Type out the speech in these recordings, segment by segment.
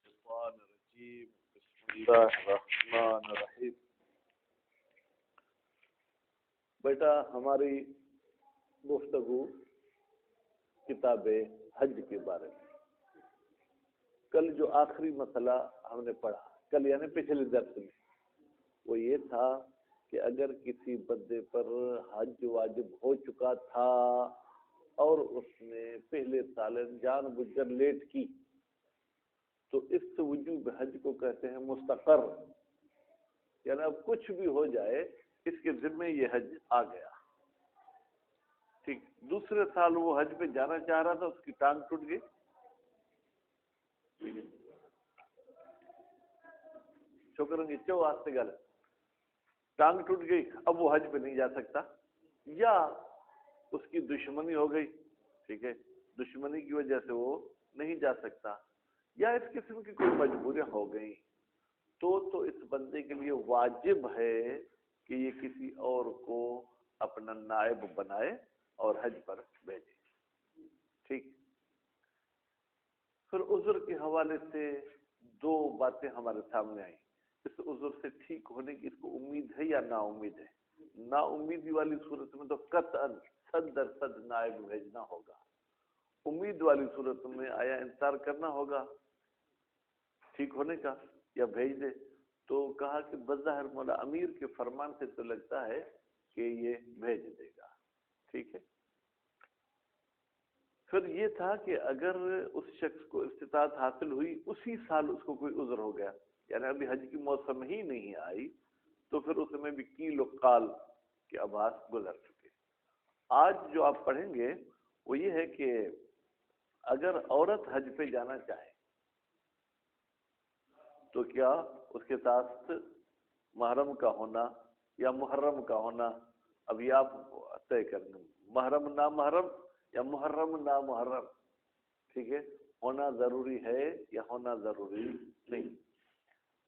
الشيطان الرجيم بسم الله الرحمن الرحیم. بیٹا ہماری گفتگو کتاب حج کے بارے میں. کل جو آخری مسئلہ ہم نے پڑھا کل یعنی پچھلے درس میں وہ یہ تھا کہ اگر کسی بندے پر حج واجب ہو چکا تھا اور اس نے پہلے سال جان بوجھ کر لیٹ کی تو اس وجوب حج کو کہتے ہیں مستقر، یعنی اب کچھ بھی ہو جائے اس کے ذمے یہ حج آ گیا. ٹھیک، دوسرے سال وہ حج پہ جانا چاہ رہا تھا، اس کی ٹانگ ٹوٹ گئی. شکر گچو واسطے گل ٹانگ ٹوٹ گئی، اب وہ حج پہ نہیں جا سکتا، یا اس کی دشمنی ہو گئی. ٹھیک ہے، دشمنی کی وجہ سے وہ نہیں جا سکتا، یا اس قسم کی کوئی مجبوریاں ہو گئی تو اس بندے کے لیے واجب ہے کہ یہ کسی اور کو اپنا نائب بنائے اور حج پر بھیجے. ٹھیک، پھر عذر کے حوالے سے دو باتیں ہمارے سامنے آئیں. اس عذر سے ٹھیک ہونے کی اس کو امید ہے یا نا امید ہے؟ نا امیدی والی صورت میں تو قطعاً 100% نائب بھیجنا ہوگا. امید والی صورت میں آیا انتظار کرنا ہوگا ٹھیک ہونے کا یا بھیج دے. تو کہا کہ بظاہر مولا امیر کے فرمان سے تو لگتا ہے کہ یہ بھیج دے گا. ٹھیک ہے، پھر یہ تھا کہ اگر اس شخص کو استطاعت حاصل ہوئی اسی سال اس کو کوئی عذر ہو گیا، یعنی ابھی حج کی موسم ہی نہیں آئی، تو پھر اس میں بھی کیل و قال کے آباس گزر چکے. آج جو آپ پڑھیں گے وہ یہ ہے کہ اگر عورت حج پہ جانا چاہے تو کیا اس کے ساتھ محرم کا ہونا یا محرم کا ہونا ابھی آپ طے کریں، محرم نا محرم یا محرم نا محرم. ٹھیک ہے، ہونا ضروری ہے یا ہونا ضروری نہیں.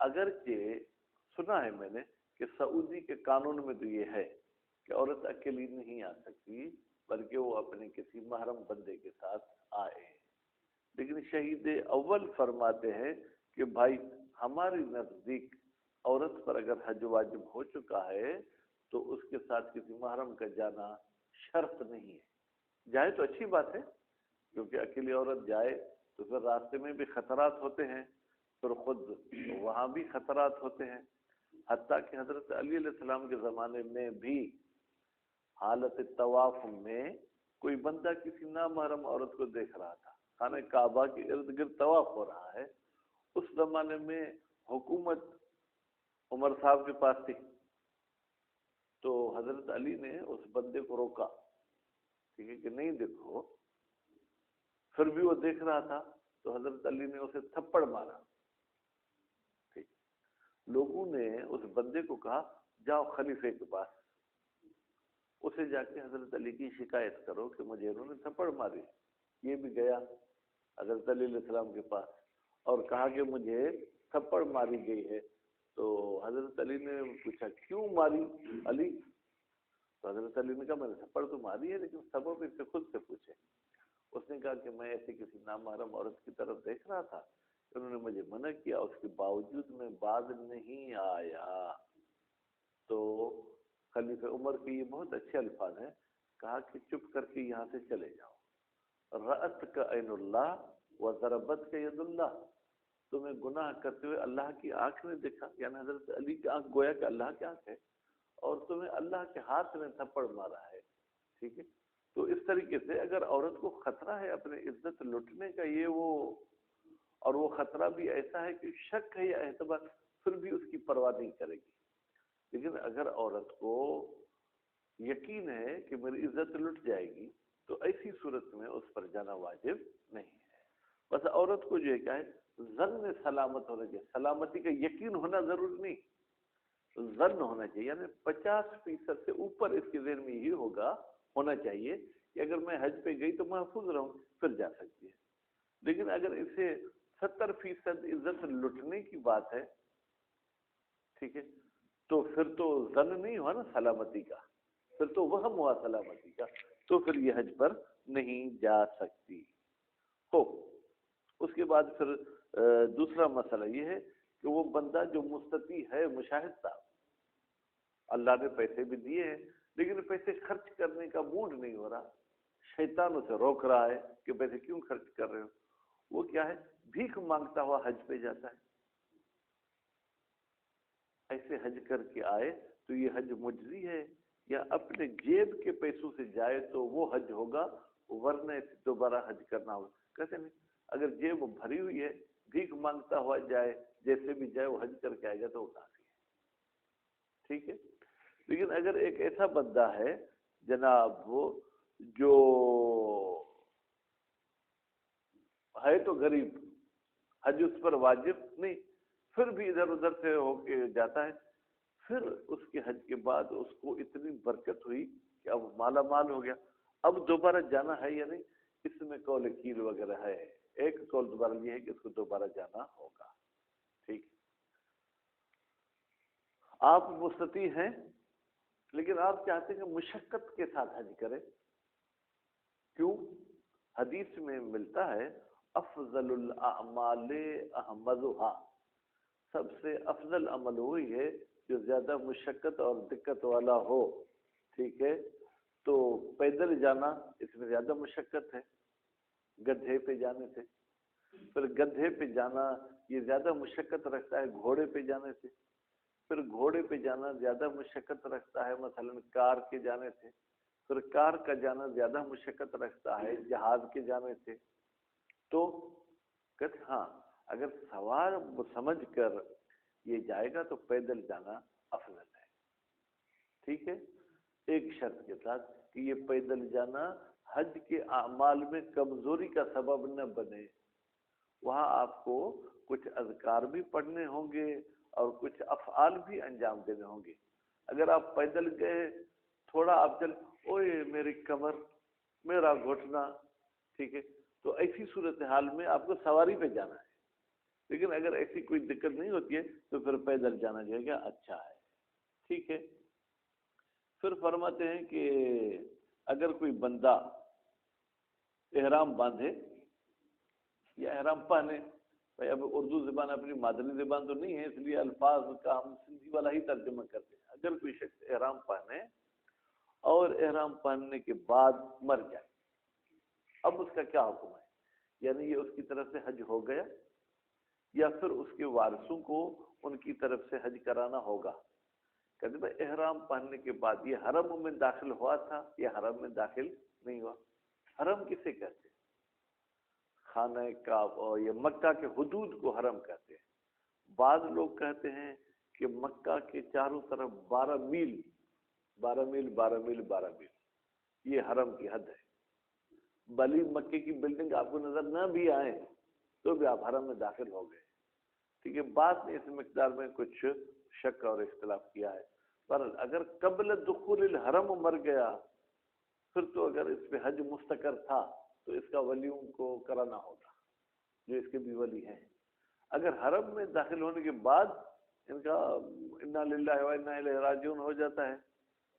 اگرچہ سنا ہے میں نے کہ سعودی کے قانون میں تو یہ ہے کہ عورت اکیلی نہیں آ سکتی بلکہ وہ اپنے کسی محرم بندے کے ساتھ آئے. لیکن شہید اول فرماتے ہیں کہ بھائی ہماری نزدیک عورت پر اگر حج واجب ہو چکا ہے تو اس کے ساتھ کسی محرم کا جانا شرط نہیں ہے. جائے تو اچھی بات ہے، کیونکہ اکیلی عورت جائے تو پھر راستے میں بھی خطرات ہوتے ہیں، پھر خود وہاں بھی خطرات ہوتے ہیں. حتیٰ کہ حضرت علی علیہ السلام کے زمانے میں بھی حالت طواف میں کوئی بندہ کسی نامحرم عورت کو دیکھ رہا تھا، خانہ کعبہ کے ارد گرد طواف ہو رہا ہے. اس زمانے میں حکومت عمر صاحب کے پاس تھی، تو حضرت علی نے اس بندے کو روکا، ٹھیک ہے کہ نہیں دیکھو. پھر بھی وہ دیکھ رہا تھا تو حضرت علی نے اسے تھپڑ مارا. ٹھیک، لوگوں نے اس بندے کو کہا جاؤ خلیفے کے پاس، اسے جا کے حضرت علی کی شکایت کرو کہ مجھے انہوں نے تھپڑ ماری. یہ بھی گیا حضرت علی علیہ السلام کے پاس اور کہا کہ مجھے تھپڑ ماری گئی ہے. تو حضرت علی نے پوچھا کیوں ماری علی؟ تو حضرت علی نے کہا میں نے تھپڑ تو ماری ہے لیکن سبب اس سے خود سے پوچھے. اس نے کہا کہ میں ایسے کسی نامحرم عورت کی طرف دیکھ رہا تھا، انہوں نے مجھے منع کیا، اس کے باوجود میں باز نہیں آیا. تو خلیفہ عمر کے یہ بہت اچھے الفاظ ہیں، کہا کہ چپ کر کے یہاں سے چلے جاؤ. رأت کا عین اللہ و ضربت کا ید اللہ، تمہیں گناہ کرتے ہوئے اللہ کی آنکھ نے دیکھا، یعنی حضرت علی کی آنکھ گویا کہ اللہ کی آنکھ ہے، اور تمہیں اللہ کے ہاتھ نے تھپڑ مارا ہے. ٹھیک ہے، تو اس طریقے سے اگر عورت کو خطرہ ہے اپنے عزت لٹنے کا یہ وہ، اور وہ خطرہ بھی ایسا ہے کہ شک ہے یا اعتبار، پھر بھی اس کی پرواہ نہیں کرے گی. لیکن اگر عورت کو یقین ہے کہ میری عزت لٹ جائے گی تو ایسی صورت میں اس پر جانا واجب نہیں ہے. بس عورت کو جو ہے کیا ہے ظن سلامت ہونا چاہیے، سلامتی کا یقین ہونا ضروری نہیں، ظن ہونا چاہیے. یعنی 50% سے اوپر اس کے ذہن میں یہ ہونا چاہیے کہ اگر میں حج پہ گئی تو محفوظ رہوں، پھر جا سکتی ہے. لیکن اگر اسے 70% عزت لٹنے کی بات ہے، ٹھیک ہے، تو پھر تو ظن نہیں ہوا نا سلامتی کا، پھر تو وہم ہوا سلامتی کا، تو پھر یہ حج پر نہیں جا سکتی. ہو اس کے بعد پھر دوسرا مسئلہ یہ ہے کہ وہ بندہ جو مستطیع ہے، مشاہد صاحب، اللہ نے پیسے بھی دیے ہیں لیکن پیسے خرچ کرنے کا موڈ نہیں ہو رہا، شیطان اسے روک رہا ہے کہ پیسے کیوں خرچ کر رہے ہو، وہ کیا ہے، بھیک مانگتا ہوا حج پہ جاتا ہے. ایسے حج کر کے آئے تو یہ حج مجزی ہے، یا اپنے جیب کے پیسوں سے جائے تو وہ حج ہوگا، ورنہ دوبارہ حج کرنا ہوگا. کہتے نہیں، اگر جیب بھری ہوئی ہے، بھیک مانگتا ہوا جائے، جیسے بھی جائے وہ حج کر کے آئے گا تو وہ کافی ہے. ٹھیک ہے. لیکن اگر ایک ایسا بندہ ہے جناب وہ جو ہے تو غریب، حج اس پر واجب نہیں، پھر بھی ادھر ادھر سے ہو کے جاتا ہے، پھر اس کے حج کے بعد اس کو اتنی برکت ہوئی کہ اب مالا مال ہو گیا. اب دوبارہ جانا ہے یا نہیں، اس میں قول کیل وغیرہ ہے. ایک قول دوبارہ یہ ہے کہ اس کو دوبارہ جانا ہوگا. ٹھیک. آپ مستطیع ہیں لیکن آپ چاہتے ہیں کہ مشقت کے ساتھ حج کریں. کیوں؟ حدیث میں ملتا ہے افضل الاعمال احمدھا، سب سے افضل عمل وہی ہے جو زیادہ مشقت اور دقت والا ہو. ٹھیک ہے. تو پیدل جانا اس میں زیادہ مشقت ہے گدھے پہ جانے سے. پھر گدھے پہ جانا یہ زیادہ مشقت رکھتا ہے گھوڑے پہ جانے سے. پھر گھوڑے پہ جانا زیادہ مشقت رکھتا ہے مثلا کار کے جانے سے. پھر کار کا جانا زیادہ مشقت رکھتا ہے جہاز کے جانے سے. تو کہتے ہاں اگر سوار سمجھ کر یہ جائے گا تو پیدل جانا افضل ہے. ٹھیک ہے. ایک شرط کے ساتھ کہ یہ پیدل جانا حج کے اعمال میں کمزوری کا سبب نہ بنے. وہاں آپ کو کچھ اذکار بھی پڑھنے ہوں گے اور کچھ افعال بھی انجام دینے ہوں گے. اگر آپ پیدل گئے تھوڑا آپ چل، اوئے میری کمر، میرا گھٹنا، ٹھیک ہے، تو ایسی صورتحال میں آپ کو سواری پہ جانا ہے. لیکن اگر ایسی کوئی دقت نہیں ہوتی ہے تو پھر پیدل جانا جو ہے کیا اچھا ہے. ٹھیک ہے. پھر فرماتے ہیں کہ اگر کوئی بندہ احرام باندھے یا احرام پہنے، بھائی اب اردو زبان اپنی مادری زبان تو نہیں ہے اس لیے الفاظ کا ہم سندھی والا ہی ترجمہ کرتے ہیں. اگر کوئی شخص احرام پہنے اور احرام پہننے کے بعد مر جائے، اب اس کا کیا حکم ہے؟ یعنی یہ اس کی طرف سے حج ہو گیا یا پھر اس کے وارثوں کو ان کی طرف سے حج کرانا ہوگا؟ کہتے بھائی احرام پہننے کے بعد یہ حرم میں داخل ہوا تھا یا حرم میں داخل نہیں ہوا؟ حرم کسے کہتے ہیں؟ خانہ کعبہ یا مکہ کے حدود کو حرم کہتے ہیں. بعض لوگ کہتے ہیں کہ مکہ کے چاروں طرف 12 میل یہ حرم کی حد ہے. بلی مکے کی بلڈنگ آپ کو نظر نہ بھی آئے تو بھی آپ حرم میں داخل ہو گئے. ٹھیک ہے. بعد میں اس مقدار میں کچھ شک اور اختلاف کیا ہے، پر اگر قبل دخول الحرم مر گیا پھر تو اگر اس پہ حج مستقر تھا تو اس کا ولیوں کو کرانا ہوگا جو اس کے بھی ولی ہیں. اگر حرم میں داخل ہونے کے بعد ان کا انا للہ و انا الیہ راجعون ہو جاتا ہے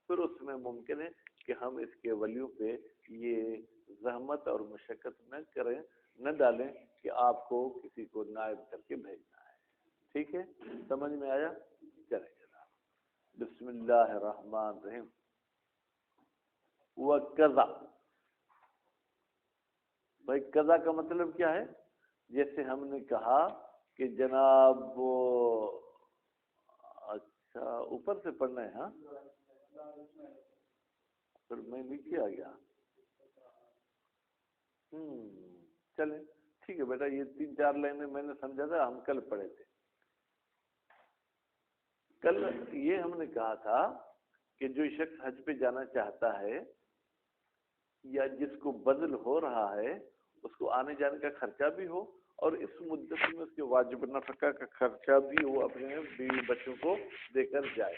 پھر اس میں ممکن ہے کہ ہم اس کے ولیوں پہ یہ زحمت اور مشقت نہ کریں، نہ ڈالیں کہ آپ کو کسی کو نائب کر کے بھیجنا ہے. ٹھیک ہے. سمجھ میں آیا؟ چلیں جناب. بسم اللہ الرحمن الرحیم. وَقَضَى، بھائی قضا کا مطلب کیا ہے؟ جیسے ہم نے کہا کہ جناب وہ اچھا اوپر سے پڑھنا ہے. ہاں پھر میں نیچے آ گیا. چلیں ٹھیک ہے بیٹا، یہ 3-4 لائنیں میں نے سمجھا تھا ہم کل پڑھے تھے. کل یہ ہم نے کہا تھا کہ جو شخص حج پہ جانا چاہتا ہے یا جس کو بذل ہو رہا ہے اس کو آنے جانے کا خرچہ بھی ہو اور اس مدت میں اس کے واجب نفقہ کا خرچہ بھی وہ اپنے بیوی بچوں کو دے کر جائے.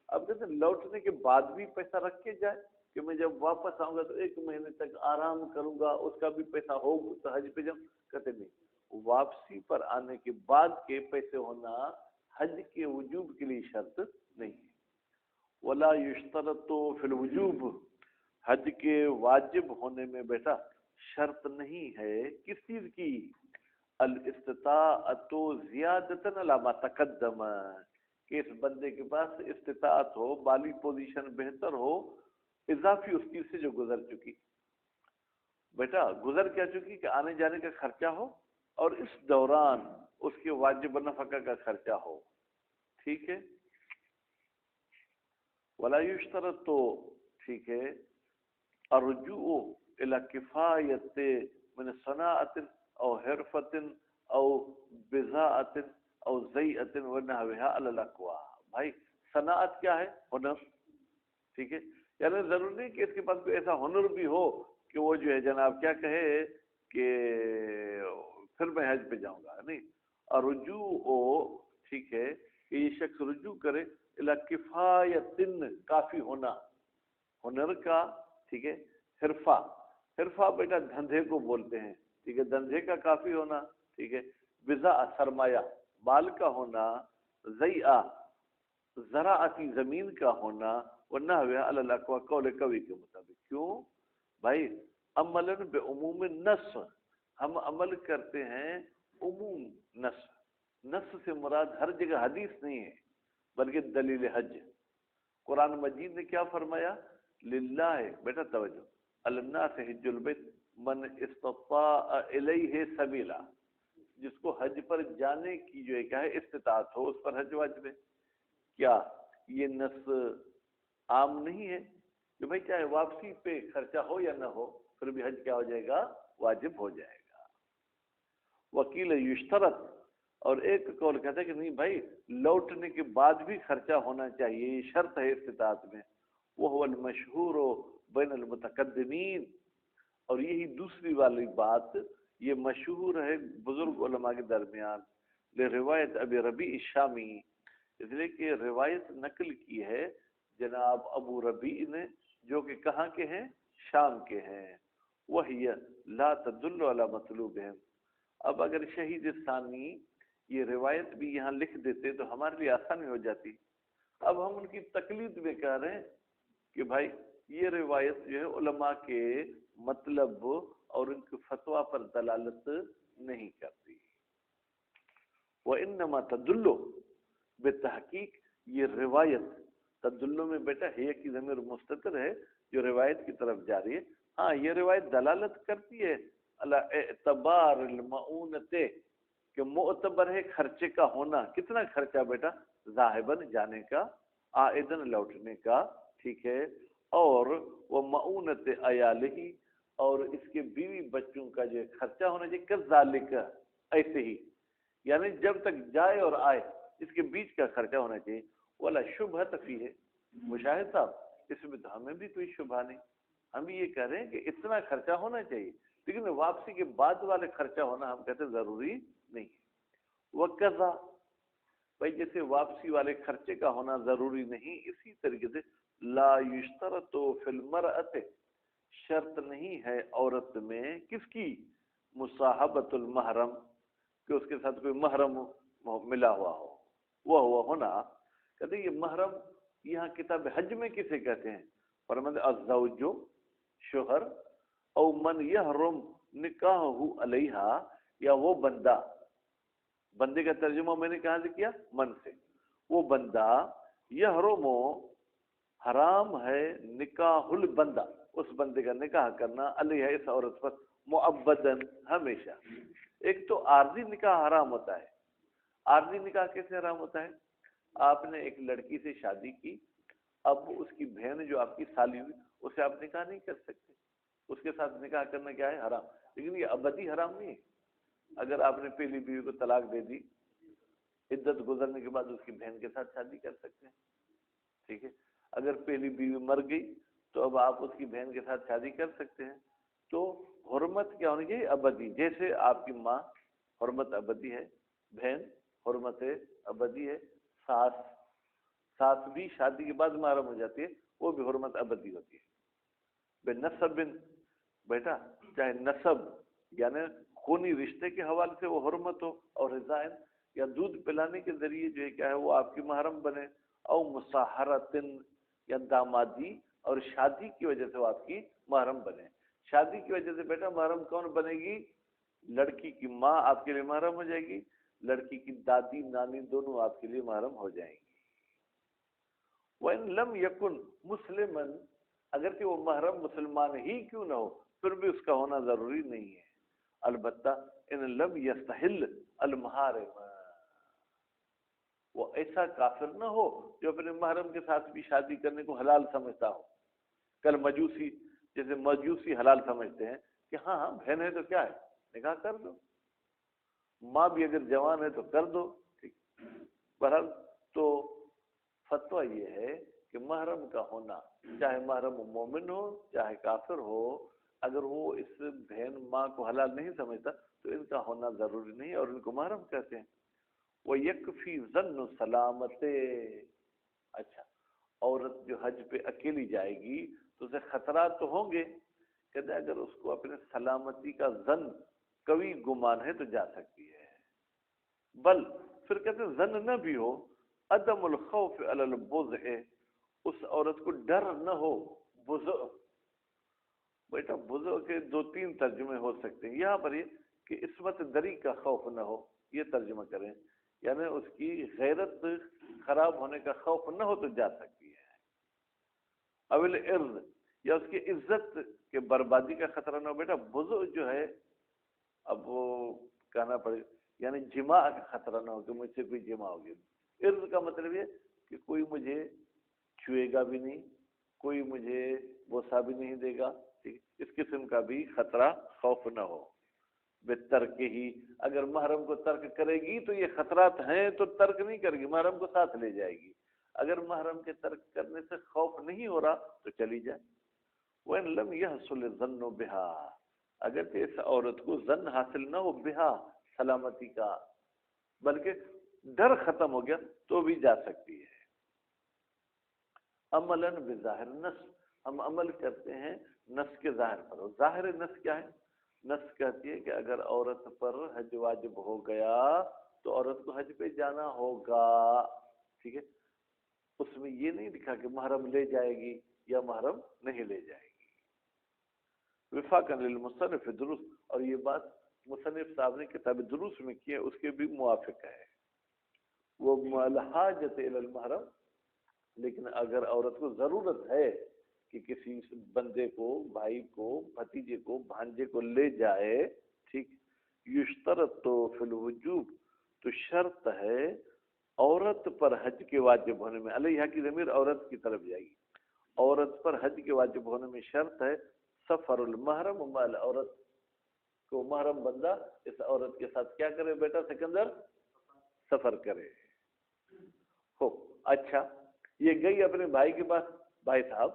اب کہتے ہیں لوٹنے کے بعد بھی پیسہ رکھ کے جائے کہ میں جب واپس آؤں گا تو 1 مہینے تک آرام کروں گا، اس کا بھی پیسہ ہو تو حج پہ جاؤں. کہتے نہیں، واپسی پر آنے کے بعد کے پیسے ہونا حج کے وجوب کے لیے شرط نہیں ہے. ولا یشترط فی الوجوب، حج کے واجب ہونے میں بیٹا شرط نہیں ہے. کس چیز کی؟ الاستطاعت زیادتن علی ما تقدم، کہ اس بندے کے پاس استطاعت ہو، مالی پوزیشن بہتر ہو، اضافی اس چیز سے جو گزر چکی. بیٹا گزر کیا چکی کہ آنے جانے کا خرچہ ہو اور اس دوران اس کے واجب نفقہ کا خرچہ ہو. ٹھیک ہے. ولا یشترط، تو ٹھیک ہے، الرجوع الى کفایت من صناعت او حرفت او بضاعت او زیعت ونحوها علی الاقوا. بھائی صناعت کیا ہے؟ ہنر. ٹھیک ہے، یعنی ضروری نہیں کہ اس کے پاس کوئی ایسا ہنر بھی ہو کہ وہ جو ہے جناب کیا کہے کہ پھر میں حج پہ جاؤں گا. نہیں، اور رجوع ہو، ٹھیک ہے، کہ یہ شخص رجوع کرے الی کفایت، کافی ہونا ہنر کا. ٹھیک ہے. حرفہ بیٹا دھندے کو بولتے ہیں. ٹھیک ہے، دھندے کا کافی ہونا. ٹھیک ہے. بضاع سرمایہ مال کا ہونا. زیعہ زراعتی زمین کا ہونا. ورنہ علی الاقوا، قول قوی کے مطابق. کیوں بھائی؟ عملاً بعموم النص، ہم عمل کرتے ہیں عموم نص. نص سے مراد ہر جگہ حدیث نہیں ہے بلکہ دلیل حج. قرآن مجید نے کیا فرمایا؟ للہ، بیٹا توجہ، الناس حج البیت من استطاع الیہ سبیلا. جس کو حج پر جانے کی جو ہے کیا ہے استطاعت ہو، اس پر حج واجب ہے. کیا یہ نص عام نہیں ہے کہ بھائی چاہے واپسی پہ خرچہ ہو یا نہ ہو پھر بھی حج کیا ہو جائے گا؟ واجب ہو جائے گا. وکیل یشترط، اور ایک قول کہتا ہے کہ نہیں بھائی لوٹنے کے بعد بھی خرچہ ہونا چاہیے، یہ شرط ہے استطاعت میں. وہ المشہور بین المتقدمین، اور یہی دوسری والی بات یہ مشہور ہے بزرگ علماء کے درمیان. روایت ابی ربیع الشامی، اس لیے کہ روایت نقل کی ہے جناب ابو ربیع نے، جو کہ کہاں کے ہیں؟ شام کے ہیں. وہی لا تدل علی مطلوبہم. اب اگر شہید ثانی یہ روایت بھی یہاں لکھ دیتے تو ہمارے لیے آسانی ہو جاتی. اب ہم ان کی تقلید میں کہہ رہے ہیں کہ بھائی یہ روایت جو ہے علماء کے مطلب اور ان کے فتویٰ پر دلالت نہیں کرتی. وَإِنَّمَا تَدُلُّ، بتحقیق یہ روایت، تدلو میں بیٹا ہے کی ضمیر مستتر ہے جو روایت کی طرف جاری ہے. ہاں یہ روایت دلالت کرتی ہے علی اعتبار المعونت، کہ معتبر ہے خرچے کا ہونا. کتنا خرچہ بیٹا؟ ذاہباً جانے کا، عائداً لوٹنے کا. ٹھیک ہے. اور وہ معونت عیالہ، اور اس کے بیوی بچوں کا جو خرچہ ہونا چاہیے. کذالک، ایسے ہی، یعنی جب تک جائے اور آئے اس کے بیچ کا خرچہ ہونا چاہیے. ولا شبہۃ فیہ، مشاہد صاحب اس میں تو ہمیں بھی کوئی شبہ نہیں. ہم یہ کہہ رہے ہیں کہ اتنا خرچہ ہونا چاہیے، لیکن واپسی کے بعد والے خرچہ ہونا ہم کہتے ہیں ضروری نہیں. وقضا، بھائی جیسے واپسی والے خرچے کا ہونا ضروری نہیں، اسی طریقے سے لا یشترط فی المرأۃ، شرط نہیں ہے عورت میں کس کی؟ مصاحبۃ المحرم، کہ اس کے ساتھ کوئی محرم ملا ہوا ہو. وہ ہوا ہونا، کہتے ہیں یہ محرم یہاں کتاب حج میں کسے کہتے ہیں؟ فرماتے الزوج، شوہر، او من یحرم نکاحہ علیہا، یا وہ بندہ، بندے کا ترجمہ میں نے کہاں سے کیا؟ من سے. وہ بندہ یحرم، حرام ہے، نکاح البندہ، اس بندے کا نکاح کرنا، علیہ اس عورت پر، مؤبدن ہمیشہ. ایک تو عارضی نکاح حرام ہوتا ہے. عارضی نکاح کیسے حرام ہوتا ہے؟ آپ نے ایک لڑکی سے شادی کی، اب اس کی بہن جو آپ کی سالی ہوئی اسے آپ نکاح نہیں کر سکتے. اس کے ساتھ نکاح کرنا کیا ہے؟ حرام. لیکن یہ ابدی حرام نہیں ہے. اگر آپ نے پہلی بیوی کو طلاق دے دی، عدت گزرنے کے بعد اس کی بہن کے ساتھ شادی کر سکتے ہیں. ٹھیک ہے. اگر پہلی بیوی مر گئی تو اب آپ اس کی بہن کے ساتھ شادی کر سکتے ہیں. تو حرمت کیا ہونی چاہیے؟ ابدی. جیسے آپ کی ماں حرمت ابدی ہے، بہن حرمت ابدی ہے، ساس بھی شادی کے بعد محرم ہو جاتی ہے، وہ بھی حرمت ابدی ہوتی ہے. بے نسب، بیٹا چاہے نسب یعنی خونی رشتے کے حوالے سے وہ حرمت ہو، اور رضائن یا دودھ پلانے کے ذریعے جو ہے کیا ہے وہ آپ کی محرم بنے، او مصاہرتن یا دامادی، اور شادی کی وجہ سے وہ آپ کی محرم بنے. شادی کی وجہ سے بیٹا محرم کون بنے گی؟ لڑکی کی ماں آپ کے لیے محرم ہو جائے گی، لڑکی کی دادی نانی دونوں آپ کے لیے محرم ہو جائیں گی۔ وَإِن لَمْ يَكُنْ مُسْلِمًا، اگرچہ وہ محرم مسلمان ہی کیوں نہ ہو پھر بھی اس کا ہونا ضروری نہیں ہے، البتہ ان لم يستحل المحارم، وہ ایسا کافر نہ ہو جو اپنے محرم کے ساتھ بھی شادی کرنے کو حلال سمجھتا ہو۔ کل مجوسی، جیسے مجوسی حلال سمجھتے ہیں کہ ہاں ہاں بہن ہے تو کیا ہے، نکاح کر دو، ماں بھی اگر جوان ہے تو کر دو، ٹھیک۔ بہرحال تو فتویٰ یہ ہے کہ محرم کا ہونا، چاہے محرم مومن ہو چاہے کافر ہو، اگر وہ اس بہن ماں کو حلال نہیں سمجھتا تو ان کا ہونا ضروری نہیں اور ان کو محرم کہتے ہیں۔ وہ یکفی ظن سلامت، اچھا عورت جو حج پہ اکیلی جائے گی تو اسے خطرات تو ہوں گے، کہتے اگر اس کو اپنے سلامتی کا ظن قوی گمان ہے تو جا سکتی ہے، بل پھر کہتے ہیں ظن نہ بھی ہو، عدم الخوف علی البضع، اس عورت کو ڈر نہ ہو، بضع، بیٹا بضع کے دو تین ترجمے ہو سکتے ہیں، یہاں پر یہ کہ عصمت دری کا خوف نہ ہو، یہ ترجمہ کریں، یعنی اس کی غیرت خراب ہونے کا خوف نہ ہو تو جا سکتی ہے، اول ارض، یا اس کی عزت کے بربادی کا خطرہ نہ ہو۔ بیٹا بضع جو ہے اب وہ کہنا پڑے یعنی جماع کا خطرہ نہ ہو کہ مجھ سے کوئی جماع ہوگی، ارض کا مطلب یہ کہ کوئی مجھے چھوئے گا بھی نہیں، کوئی مجھے بوسہ بھی نہیں دے گا، ٹھیک، اس قسم کا بھی خطرہ خوف نہ ہو۔ بے ترک ہی، اگر محرم کو ترک کرے گی تو یہ خطرات ہیں تو ترک نہیں کرے گی، محرم کو ساتھ لے جائے گی، اگر محرم کے ترک کرنے سے خوف نہیں ہو رہا تو چلی جائے۔ وَإِن لَمْ يَحْصُلِ الظَّنُّ بِهَا، اگر اس عورت کو ظن حاصل نہ ہو بہا، سلامتی کا، بلکہ ڈر ختم ہو گیا تو بھی جا سکتی ہے۔ عملاً بظاہر نص، ہم عمل کرتے ہیں نص کے ظاہر پر، ظاہر نص کیا ہے؟ نص کہتی ہے کہ اگر عورت پر حج واجب ہو گیا تو عورت کو حج پہ جانا ہوگا، ٹھیک ہے، اس میں یہ نہیں لکھا کہ محرم لے جائے گی یا محرم نہیں لے جائے گی۔ وفاقا للمصنف درست، اور یہ بات مصنف صاحب نے کتاب دروس میں کی ہے، اس کے بھی موافق ہے، وہ الحاجت الی المحرم، لیکن اگر عورت کو ضرورت ہے کہ کسی بندے کو، بھائی کو، بھتیجے کو، بھانجے کو لے جائے، ٹھیک، یشترط تو فی الوجوب، تو شرط ہے عورت پر حج کے واجب ہونے میں، علیہا کی ضمیر عورت کی طرف جائے گی، عورت پر حج کے واجب ہونے میں شرط ہے سفر المحرم مع العورت، کو محرم بندہ اس عورت کے ساتھ کیا کرے بیٹا سکندر؟ سفر کرے ہو۔ اچھا یہ گئی اپنے بھائی کے پاس، بھائی صاحب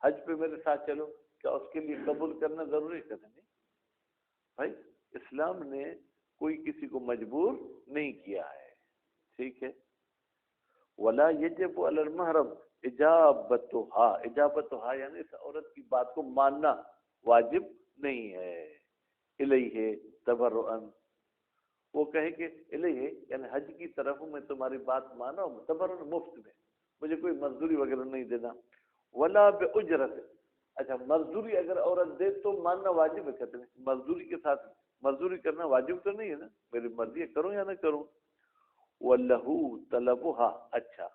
حج پہ میرے ساتھ چلو، کیا اس کے لیے قبول کرنا ضروری ہے؟ نہیں بھائی، اسلام نے کوئی کسی کو مجبور نہیں کیا ہے، ٹھیک ہے۔ ولا یجب علی المحرم اجابتھا، اجابتھا یعنی اس عورت کی بات کو ماننا واجب نہیں ہے، الیہ تبرعا، وہ کہے کہ الیہ یعنی حج کی طرف میں تمہاری بات مانا ہوں تبرعا، مفت میں، مجھے کوئی مزدوری وغیرہ نہیں دینا، ولا باجرت، اچھا مزدوری اگر عورت دے تو ماننا واجب ہے، کہتے ہیں مزدوری کے ساتھ مزدوری کرنا واجب تو نہیں ہے نا، میری مرضی ہے کروں یا نہ کروں۔ وَلَهُ طَلَبُهَا، اچھا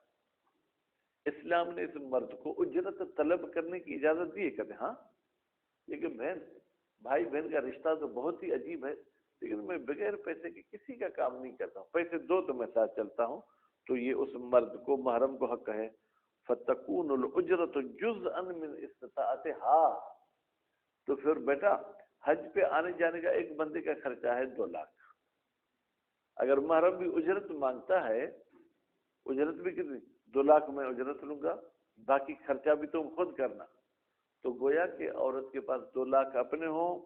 اسلام نے اس مرد کو اجرت طلب کرنے کی اجازت دی ہے، کہتے ہیں ہاں، لیکن بہن بھائی بہن کا رشتہ تو بہت ہی عجیب ہے، لیکن میں بغیر پیسے کے کسی کا کام نہیں کرتا ہوں، پیسے دو تو میں ساتھ چلتا ہوں، تو یہ اس مرد کو محرم کو حق ہے۔ فَتَكُونُ الْأُجْرَةُ جُزْءًا مِنْ اسْتِطَاعَتِهَا، تو پھر بیٹا حج پہ آنے جانے کا ایک بندے کا خرچہ ہے 2 لاکھ، اگر محرم بھی اجرت مانگتا ہے، اجرت بھی کتنی 2 لاکھ میں اجرت لوں گا، باقی خرچہ بھی تم خود کرنا، تو گویا کہ عورت کے پاس 2 لاکھ اپنے ہوں،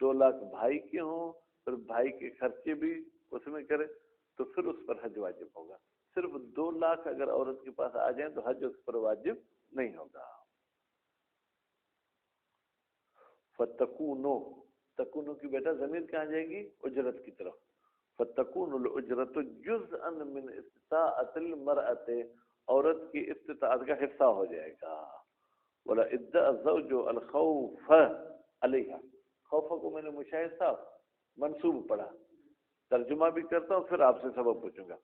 2 لاکھ بھائی کے ہوں، پھر بھائی کے خرچے بھی اس میں کرے، تو پھر اس پر حج واجب ہوگا۔ صرف 2 لاکھ اگر عورت کے پاس آ جائیں تو حج اس پر واجب نہیں ہوگا۔ فتکونو، تکونو کی بیٹا ضمیر کہاں جائے گی؟ اجرت کی طرف۔ فتکون الاجرت جزءا من استطاعت المرأة، عورت کی استطاعت کا حصہ ہو جائے گا۔ ولا ادعى الزوج الخوف علیہا، خوف کو میں نے مشاہد صاحب منصوب پڑھا، ترجمہ بھی کرتا ہوں پھر آپ سے سبب پوچھوں گا۔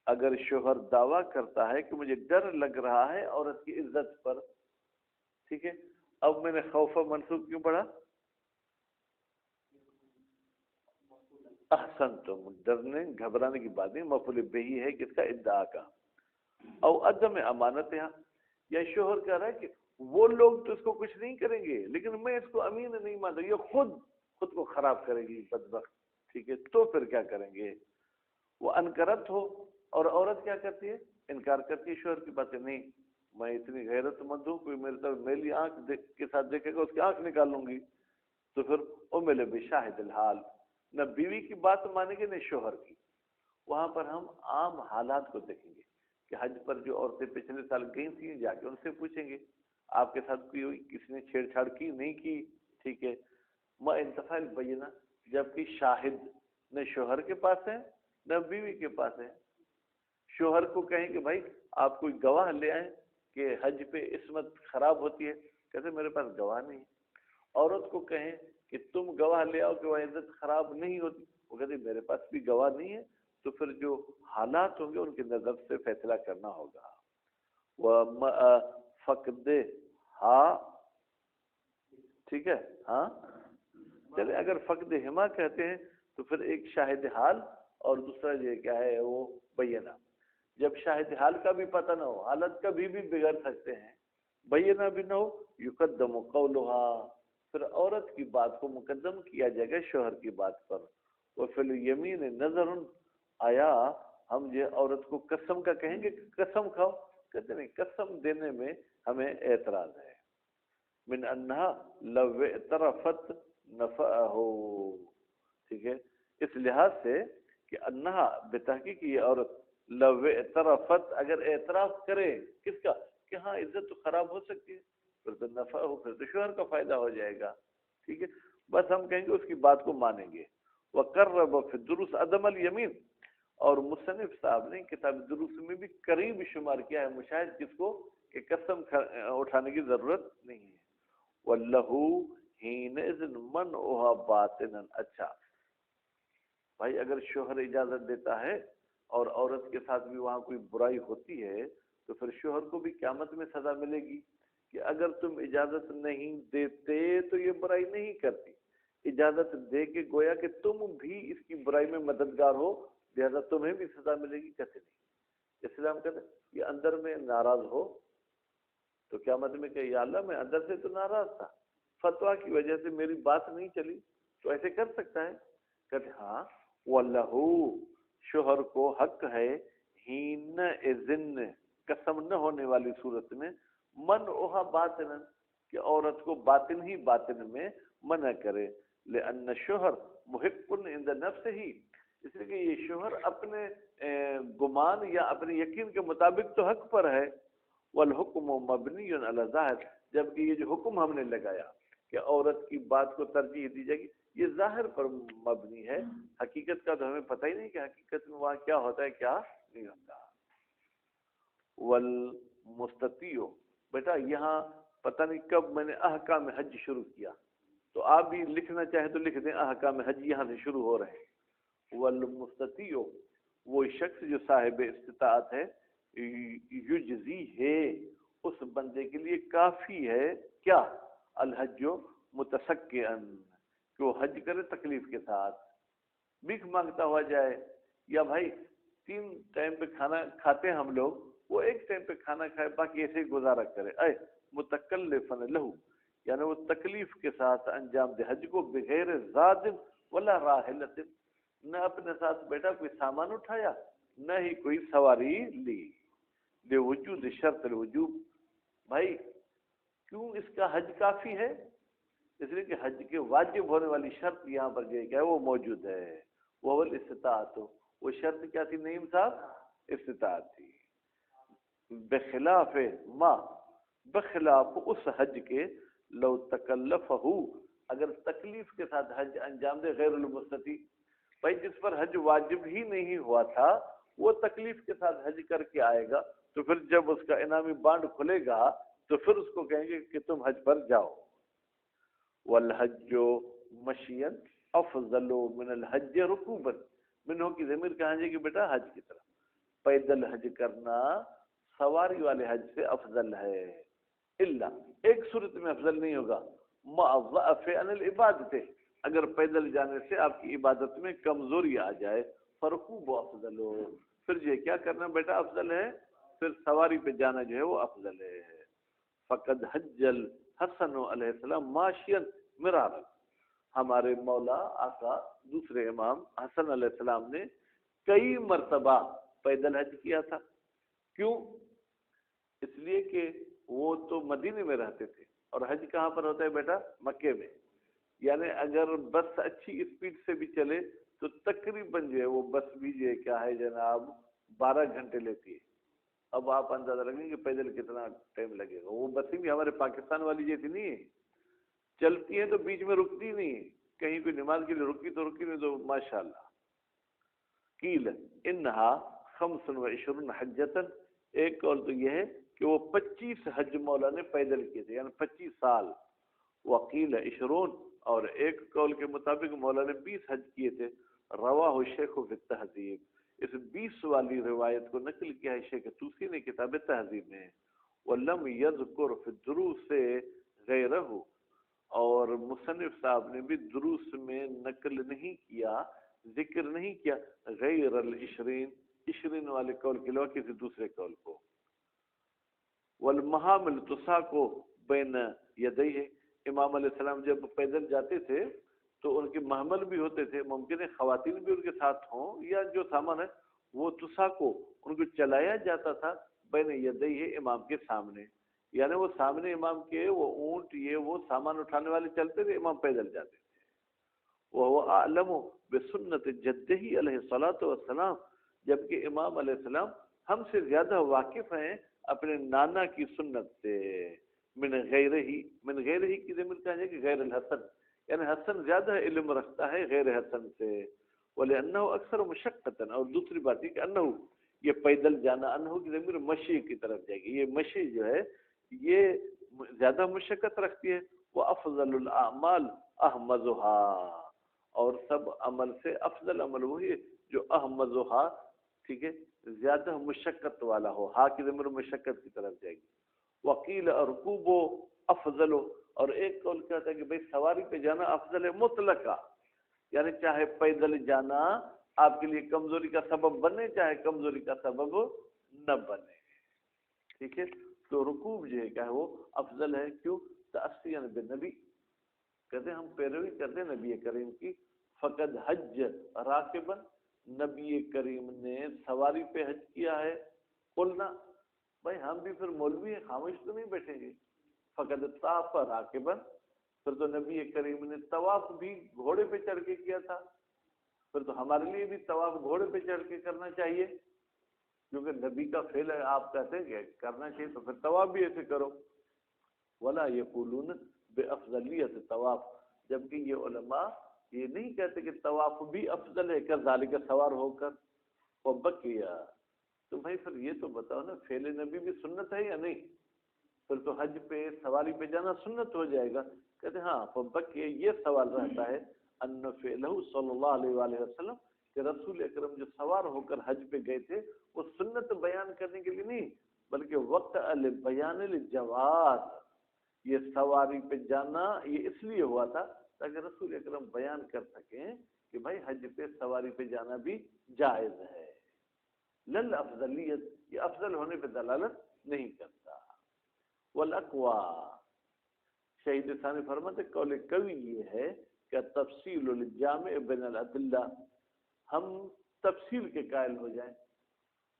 اگر شوہر دعویٰ کرتا ہے کہ مجھے ڈر لگ رہا ہے عورت کی عزت پر، ٹھیک ہے، اب میں نے خوف منصوب کیوں پڑھا؟ احسنتم، ڈرنے گھبرانے کی بات نہیں، مفعول بہی ہے کس کا؟ ادعا کا۔ او عدم امانت، یا شوہر کہہ رہا ہے کہ وہ لوگ تو اس کو کچھ نہیں کریں گے لیکن میں اس کو امین نہیں مانتا، یہ خود کو خراب کرے گی بدبخت، ٹھیک ہے، تو پھر کیا کریں گے؟ وہ انکرت ہو، اور عورت کیا کرتی ہے؟ انکار کرتی ہے شوہر کی باتیں، نہیں میں اتنی غیرت مند ہوں، کوئی میری طرف میلی آنکھ کے ساتھ دیکھے گا اس کی آنکھ نکال لوں گی، تو پھر امل بشاہد الحال، نہ بیوی کی بات مانیں گے نہ شوہر کی۔ وہاں پر ہم عام حالات کو دیکھیں گے کہ حج پر جو عورتیں پچھلے سال گئی تھیں جا کے ان سے پوچھیں گے آپ کے ساتھ کوئی کسی نے چھیڑ چھاڑ کی نہیں کی، ٹھیک ہے، ما انتفاع البینہ، جبکہ شاہد نہ شوہر کے پاس ہے نہ بیوی کے پاس ہے۔ شوہر کو کہیں کہ بھائی آپ کوئی گواہ لے آئیں کہ حج پہ عصمت خراب ہوتی ہے، کہتے میرے پاس گواہ نہیں۔ عورت کو کہیں کہ تم گواہ لے آؤ کہ وہ عزت خراب نہیں ہوتی، وہ کہتے میرے پاس بھی گواہ نہیں ہے، تو پھر جو حالات ہوں گے ان کی نظر سے فیصلہ کرنا ہوگا۔ فقد ہاں، ٹھیک ہے، ہاں چلے، اگر فقد ہما کہتے ہیں تو پھر ایک شاہد حال اور دوسرا یہ کیا ہے وہ بینہ۔ جب شاہد حال کا بھی پتہ نہ ہو، حالت کبھی بھی بگڑ سکتے ہیں، بینہ بھی نہ ہو، یقدم قولھا، پھر عورت کی بات کو مقدم کیا جائے گا شوہر کی بات پر۔ وہ فی الیمین نظر، آیا ہم یہ عورت کو قسم کا کہیں گے کہ قسم کھاؤ؟ کہتے نہیں، قسم دینے میں ہمیں اعتراض ہے۔ من انہا لو اعترفت نفعہ، ٹھیک ہے، اس لحاظ سے کہ انہا بتحقیق یہ عورت لو اعترفت، اگر اعتراف کرے کس کا کہ ہاں عزت تو خراب ہو سکتی ہے، پھر تو نفع ہو، پھر تو شوہر کا فائدہ ہو جائے گا، ٹھیک ہے، بس ہم کہیں گے اس کی بات کو مانیں گے۔ وقرب فی الدروس عدم الیمین، اور مصنف صاحب نے کتاب دروس میں بھی قریب شمار کیا ہے مشاہد کس کو کہ قسم اٹھانے کی ضرورت نہیں ہے۔ واللہ حینئذ منعھا باطنا، اچھا بھائی اگر شوہر اجازت دیتا ہے اور عورت کے ساتھ بھی وہاں کوئی برائی ہوتی ہے تو پھر شوہر کو بھی قیامت میں سزا ملے گی کہ اگر تم اجازت نہیں دیتے تو یہ برائی نہیں کرتی، اجازت دے کے گویا کہ تم بھی اس کی برائی میں مددگار ہو، لہذا تمہیں بھی سزا ملے گی۔ کہتے نہیں، اسلام کہتے یہ اندر میں ناراض ہو تو قیامت میں کہ یا اللہ میں اندر سے تو ناراض تھا، فتویٰ کی وجہ سے میری بات نہیں چلی، تو ایسے کر سکتا ہے؟ کہتے ہاں، واللہ شوہر کو حق ہے ہین اذن، قسم نہ ہونے والی صورت میں، منعھا باطنا، کہ عورت کو باطن ہی باطن میں منع کرے، لأن شوہر محق عند نفسہ، اس لیے کہ یہ شوہر اپنے گمان یا اپنے یقین کے مطابق تو حق پر ہے۔ والحکم مبنی علی ظاہر، جبکہ یہ جو حکم ہم نے لگایا کہ عورت کی بات کو ترجیح دی جائے گی، یہ ظاہر پر مبنی ہے، حقیقت کا تو ہمیں پتہ ہی نہیں کہ حقیقت میں وہاں کیا ہوتا ہے کیا نہیں ہوتا۔ والمستطیع، بیٹا یہاں پتہ نہیں کب میں نے احکام حج شروع کیا، تو آپ بھی لکھنا چاہیں تو لکھ دیں، احکام حج یہاں سے شروع ہو رہے ہیں۔ والمستطیع، وہ شخص جو صاحب استطاعت ہے، یجزی ہے، اس بندے کے لیے کافی ہے کیا؟ الحج متسکئن، کہ وہ حج کرے تکلیف کے ساتھ، بھیک مانگتا ہوا جائے، یا بھائی 3 ٹائم پہ کھانا کھاتے ہیں ہم لوگ، وہ ایک ٹائم پہ کھانا کھائے باقی ایسے ہی گزارا کرے، اے متکلفن لہو، یعنی وہ تکلیف کے ساتھ انجام دے حج کو، بغیر زاد ولا راحلت، نہ اپنے ساتھ بیٹا کوئی سامان اٹھایا نہ ہی کوئی سواری لی، بے وجود شرط الوجوب، بھائی کیوں اس کا حج کافی ہے؟ اس لیے کہ حج کے واجب ہونے والی شرط یہاں پر جو ہے وہ موجود ہے، وہ الاستطاعت، وہ شرط کیا تھی نعیم صاحب؟ استطاعت تھی۔ بخلاف ما، بخلاف اس حج کے، لو تکلفہ، اگر تکلیف کے ساتھ حج انجام دے، غیر المستطیع، بھائی جس پر حج واجب ہی نہیں ہوا تھا وہ تکلیف کے ساتھ حج کر کے آئے گا، تو پھر جب اس کا انعامی بانڈ کھلے گا تو پھر اس کو کہیں گے کہ تم حج پر جاؤ۔ والحج مشین، افضل من الحج رکوبا، منہ کی ضمیر کہاں جائے گی بیٹا؟ حج کی طرف. پیدل حج کرنا سواری والے حج سے افضل ہے، الا ایک صورت میں افضل نہیں ہوگا، مع الضعف عن العبادت، اگر پیدل جانے سے آپ کی عبادت میں کمزوری آ جائے، فرکوب افضل ہو، پھر یہ کیا کرنا بیٹا افضل ہے؟ پھر سواری پہ جانا جو ہے وہ افضل ہے. فقد حج الحسن علیہ السلام ماشیا مرارا، ہمارے مولا آقا دوسرے امام حسن علیہ السلام نے کئی مرتبہ پیدل حج کیا تھا. کیوں؟ اس لیے کہ وہ تو مدینے میں رہتے تھے اور حج کہاں پر ہوتا ہے بیٹا؟ مکے میں. یعنی اگر بس اچھی اسپیڈ سے بھی چلے تو تقریباً جو ہے وہ بس بھی جو ہے کیا ہے جناب 12 گھنٹے لیتی ہے. اب آپ اندازہ لگیں کہ پیدل کتنا ٹائم لگے گا. وہ بسیں بھی ہمارے پاکستان والی جیسی نہیں ہے، چلتی ہیں تو بیچ میں رکتی نہیں، کہیں کوئی نماز کے لیے رکی تو رکی نہیں تو ماشاء اللہ. قیل انہا 25 حجتن، ایک قول تو یہ ہے کہ وہ 25 حج مولا نے پیدل کیے تھے، یعنی 25 سال. وقیل 20، اور ایک قول کے مطابق مولا نے 20 حج کیے تھے. رواہ الشیخ فی التہذیب، اس 20 والی روایت کو نقل کیا ہے شیخ طوسی نے کتاب تہذیب میں. ولم یذکر فی الدروس غیرہ، اور مصنف صاحب نے بھی دروس میں نقل نہیں کیا، ذکر نہیں کیا غیر العشرین، 20 والے قول کے علاوہ کسی دوسرے قول کو. والمحامل تساقو بین یدیہ، امام علیہ السلام جب پیدل جاتے تھے تو ان کے محمل بھی ہوتے تھے، ممکن ہے خواتین بھی ان کے ساتھ ہوں، یا جو سامان ہے وہ تساقو ان کو چلایا جاتا تھا بین یدیہ، امام کے سامنے. یعنی وہ سامنے امام کے وہ اونٹ یہ وہ سامان اٹھانے والے چلتے تھے، امام پیدل جاتے تھے. وہ اعلم بسنت جدہ علیہ الصلوۃ والسلام، جبکہ امام علیہ السلام ہم سے زیادہ واقف ہیں اپنے نانا کی سنت سے. من غیرہ ہی کی ضمیر کہا جائے کہ غیر الحسن، یعنی حسن زیادہ علم رکھتا ہے غیر حسن سے. وَلِأَنَّهُ أَكْثَرُ مُشَقَّةً، اور دوسری بات یہ کہ انہو، یہ پیدل جانا، انہو کی ضمیر مشی کی طرف جائے گی. یہ مشی جو ہے یہ زیادہ مشقت رکھتی ہے. وَأَفْضَلُ الْأَعْمَالِ أَحْمَزُهَا، اور سب عمل سے افضل عمل وہی ہے جو احمزها، ٹھیک ہے، زیادہ مشقت والا ہو. ہا کی ضمیر مشقت کی طرف جائے گی. وقیل ارکوب افضل، اور ایک قول کہتا ہے کہ بھئی سواری پہ جانا افضل ہے مطلقہ، یعنی چاہے پیدل جانا آپ کے لیے کمزوری کا سبب بنے چاہے کمزوری کا سبب نہ بنے. ٹھیک ہے، تو رکوب جو ہے کیا ہے وہ افضل ہے. کیوں؟ تأسیاً بالنبی، کہتے ہیں ہم پیروی کرتے ہیں نبی کریم کی. فقد حج راکبا، نبی کریم نے سواری پہ حج کیا ہے. قلنا، بھائی ہم بھی پھر مولوی ہیں، خاموش تو نہیں بیٹھیں گے. فقد طاف راکبا، پھر تو نبی کریم نے طواف بھی گھوڑے پہ چڑھ کے کیا تھا، پھر تو ہمارے لیے بھی طواف گھوڑے پہ چڑھ کے کرنا چاہیے، کیونکہ نبی کا فعل ہے. آپ کہتے ہیں کہ کرنا چاہیے تو پھر طواف بھی ایسے کرو. ولا یقولون بافضلیت طواف، جبکہ یہ علماء یہ نہیں کہتے کہ طواف بھی افضل ہے کذالک سوار ہو کر. وبقیہ، تو بھائی پھر یہ تو بتاؤ نا، فعل نبی بھی سنت ہے یا نہیں؟ پھر تو حج پہ سواری پہ جانا سنت ہو جائے گا. کہتے ہیں ہاں. وبقیہ، یہ سوال رہتا ہے ان فعلہ صلی اللہ علیہ وآلہ وسلم، کہ رسول اکرم جو سوار ہو کر حج پہ گئے تھے وہ سنت بیان کرنے کے لیے نہیں، بلکہ وقت بیان الجواز، یہ سواری پہ جانا یہ اس لیے ہوا تھا تاکہ رسول اکرم بیان کر سکیں کہ بھائی حج پہ سواری پہ جانا بھی جائز ہے. لل افضلیت، یہ افضل ہونے پہ دلالت نہیں کرتا. والاقوا، شہید ثانی فرماتے قول قوی یہ ہے کہ تفصیل الجامع بین الادلہ، ہم تفصیل کے قائل ہو جائیں،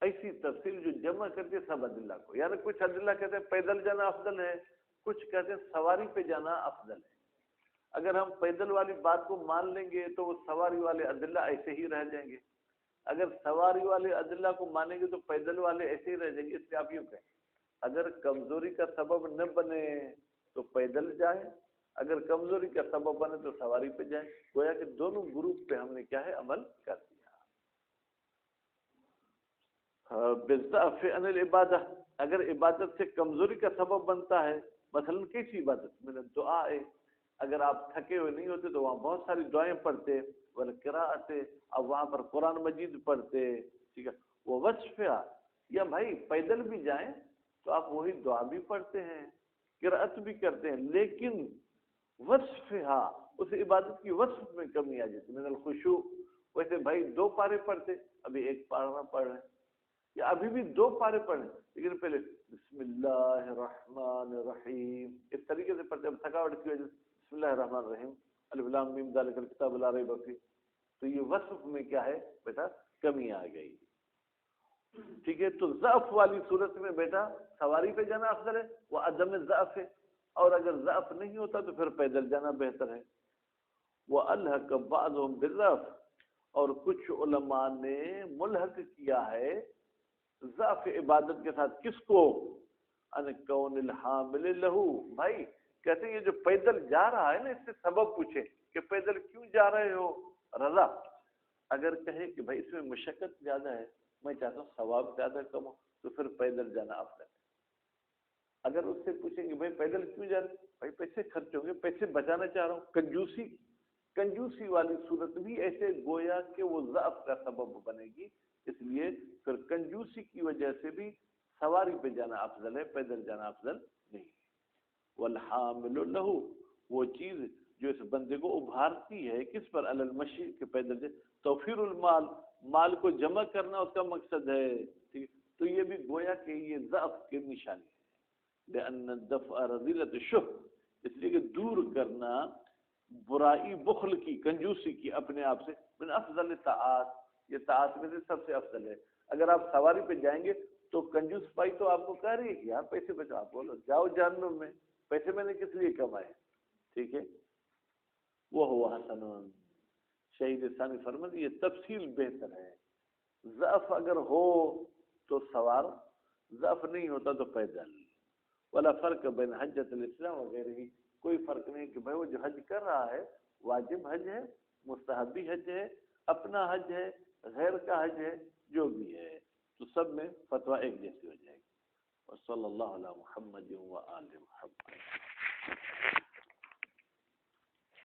ایسی تفصیل جو جمع کرتی ہے سب ادلہ کو. یعنی کچھ ادلہ کہتے ہیں پیدل جانا افضل ہے، کچھ کہتے ہیں سواری پہ جانا افضل ہے. اگر ہم پیدل والی بات کو مان لیں گے تو وہ سواری والے ادلہ ایسے ہی رہ جائیں گے، اگر سواری والے ادلہ کو مانیں گے تو پیدل والے ایسے ہی رہ جائیں گے. اس سے آپ یوں کہیں اگر کمزوری کا سبب نہ بنے تو پیدل جائیں، اگر کمزوری کا سبب بنے تو سواری پہ جائیں. گویا کہ دونوں گروپ پہ ہم نے کیا ہے عمل کر دیا. بالضعف عن العبادہ، اگر عبادت سے کمزوری کا سبب بنتا ہے، مثلا کیسی عبادت؟ من الدعاء، اگر آپ تھکے ہوئے نہیں ہوتے تو وہاں بہت ساری دعائیں پڑھتے، والقراءت، اب وہاں پر قرآن مجید پڑھتے، ٹھیک ہے، وہ وصفہ، یا بھائی پیدل بھی جائیں تو آپ وہی دعا بھی پڑھتے ہیں، قرأت بھی کرتے ہیں، لیکن وصفہ، اس عبادت کی وصف میں کمی آ جاتی، من الخشوع، ویسے بھائی 2 پارے پڑھتے، ابھی 1 پارا پڑھ رہے ہیں، یا ابھی بھی 2 پارے پڑھیں لیکن پہلے بسم اللہ الرحمن الرحیم اس طریقے سے پڑھتے، اب تھکاوٹ کی وجہ سے بسم اللہ الرحمن الرحیم الف لام میم ذالک الکتاب لا ریب فیہ، تو یہ وصف میں کیا ہے بیٹا، کمی آ گئی، ٹھیک ہے۔ تو ضعف والی صورت میں بیٹا سواری پہ جانا افضل ہے، وہ عدم ضعف ہے، اور اگر ضعف نہیں ہوتا تو پھر پیدل جانا بہتر ہے۔ وَأَلْحَقَ بَعْضُهُمْ بِالضَّعْفِ، اور کچھ علماء نے ملحق کیا ہے ضعف عبادت کے ساتھ، کس کو؟ ان کون الحامل لہو، بھائی کہتے ہیں یہ جو پیدل جا رہا ہے نا، اس سے سبب پوچھے کہ پیدل کیوں جا رہے ہو رضا، اگر کہے کہ بھائی اس میں مشقت زیادہ ہے، میں چاہتا ہوں ثواب زیادہ کم ہو، تو پھر پیدل جانا افضل ہے۔ اگر اس سے پوچھیں گے بھائی پیدل کیوں جا رہے، بھائی پیسے خرچ ہوں گے، پیسے بچانا چاہ رہا ہوں، کنجوسی والی صورت بھی ایسے گویا کہ وہ ضعف کا سبب بنے گی، اس لیے پھر کنجوسی کی وجہ سے بھی سواری پہ جانا افضل ہے، پیدل جانا افضل نہیں ہے۔ والحامل لہو، وہ چیز جو اس بندے کو ابھارتی ہے کس پر، علی المشی، کہ پیدل جائے، توفیر المال، مال کو جمع کرنا اس کا مقصد ہے، ٹھیک ہے، تو یہ بھی گویا کہ یہ ضعف کی نشانی ہے، لأن الدفع رذیلۃ الشح، اس لیے کہ دور کرنا برائی بخل کی، کنجوسی کی اپنے آپ سے، من افضل طاعات، یہ طاعت میں سے سب سے افضل ہے۔ اگر آپ سواری پہ جائیں گے تو کنجوس پائی تو آپ کو کہہ رہی ہے کہ یار پیسے بچاؤ، آپ بولو جاؤ جہنم میں، پیسے میں نے کس لیے کمائے، ٹھیک ہے۔ وہ ہوا حسن، شہید ثانی فرماتے یہ تفصیل بہتر ہے، ضعف اگر ہو تو سوار، ضعف نہیں ہوتا تو پیدل۔ ولا فرق بین حجۃ الاسلام وغیرہ، کوئی فرق نہیں کہ بھائی وہ جو حج کر رہا ہے واجب حج ہے، مستحبی حج ہے، اپنا حج ہے، غیر کا حج ہے، جو بھی ہے، تو سب میں فتویٰ ایک جیسی ہو جائے گی۔ وصلی اللہ علی محمد و آل محمد۔